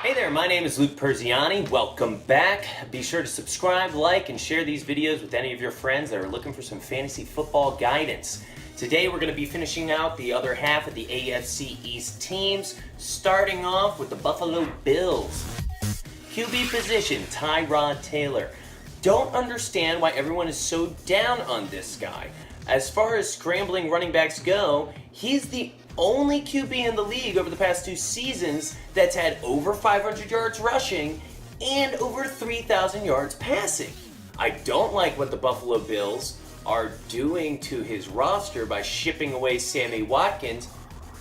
Hey there, my name is Luke Persiani. Welcome back. Be sure to subscribe, like, and share these videos with any of your friends that are looking for some fantasy football guidance. Today we're going to be finishing out the other half of the AFC East teams, starting off with the Buffalo Bills. QB position, Tyrod Taylor. Don't understand why everyone is so down on this guy. As far as scrambling running backs go, he's the only QB in the league over the past 2 seasons that's had over 500 yards rushing and over 3,000 yards passing. I don't like what the Buffalo Bills are doing to his roster by shipping away Sammy Watkins.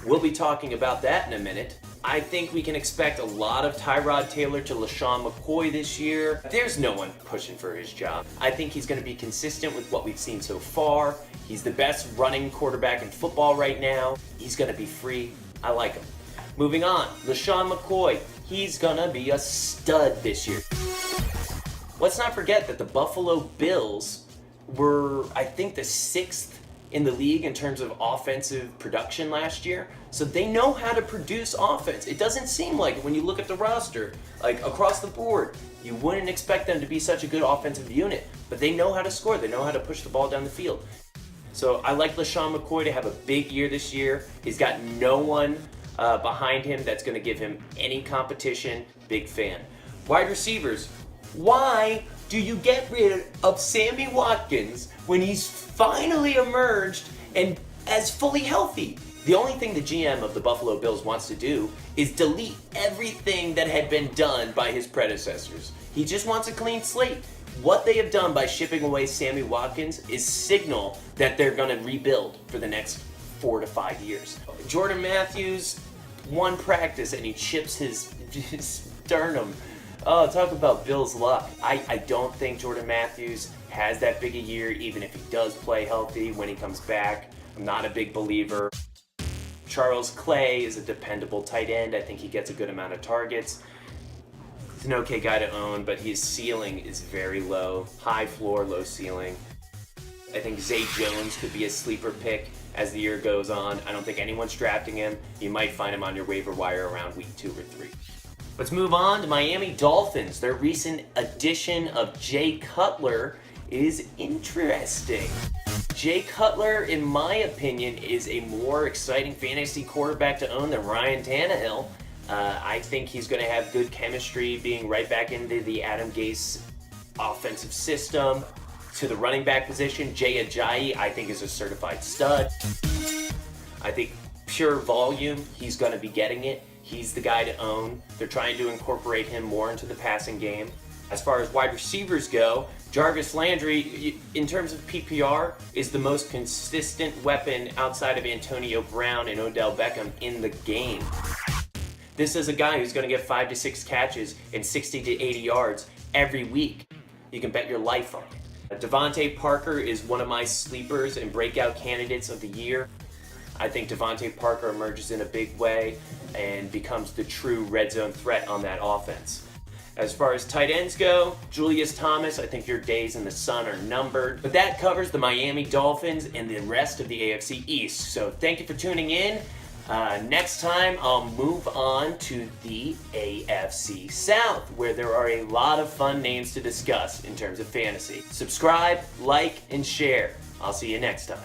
We'll be talking about that in a minute. I think we can expect a lot of Tyrod Taylor to LaShawn McCoy this year. There's no one pushing for his job. I think he's going to be consistent with what we've seen so far. He's the best running quarterback in football right now. He's going to be free. I like him. Moving on, LaShawn McCoy. He's going to be a stud this year. Let's not forget that the Buffalo Bills were, I think, the 6th in the league in terms of offensive production last year. So they know how to produce offense. It doesn't seem like it when you look at the roster, like across the board, you wouldn't expect them to be such a good offensive unit, but they know how to score. They know how to push the ball down the field. So I like LaShawn McCoy to have a big year this year. He's got no one behind him that's going to give him any competition. Big fan. Wide receivers. Why do you get rid of Sammy Watkins when he's finally emerged and as fully healthy? The only thing the GM of the Buffalo Bills wants to do is delete everything that had been done by his predecessors. He just wants a clean slate. What they have done by shipping away Sammy Watkins is signal that they're going to rebuild for the next 4 to 5 years. Jordan Matthews, one practice and he chips his sternum. Oh, talk about Bill's luck. I don't think Jordan Matthews has that big a year, even if he does play healthy when he comes back. I'm not a big believer. Charles Clay is a dependable tight end. I think he gets a good amount of targets. He's an okay guy to own, but his ceiling is very low. High floor, low ceiling. I think Zay Jones could be a sleeper pick as the year goes on. I don't think anyone's drafting him. You might find him on your waiver wire around week 2 or 3. Let's move on to Miami Dolphins. Their recent addition of Jay Cutler is interesting. Jay Cutler, in my opinion, is a more exciting fantasy quarterback to own than Ryan Tannehill. I think he's going to have good chemistry being right back into the Adam Gase offensive system. To the running back position, Jay Ajayi, I think, is a certified stud. I think pure volume, he's going to be getting it. He's the guy to own. They're trying to incorporate him more into the passing game. As far as wide receivers go, Jarvis Landry, in terms of PPR, is the most consistent weapon outside of Antonio Brown and Odell Beckham in the game. This is a guy who's going to get 5 to 6 catches and 60 to 80 yards every week. You can bet your life on it. Devontae Parker is one of my sleepers and breakout candidates of the year. I think Devontae Parker emerges in a big way and becomes the true red zone threat on that offense. As far as tight ends go, Julius Thomas, I think your days in the sun are numbered. But that covers the Miami Dolphins and the rest of the AFC East. So thank you for tuning in. Next time, I'll move on to the AFC South, where there are a lot of fun names to discuss in terms of fantasy. Subscribe, like, and share. I'll see you next time.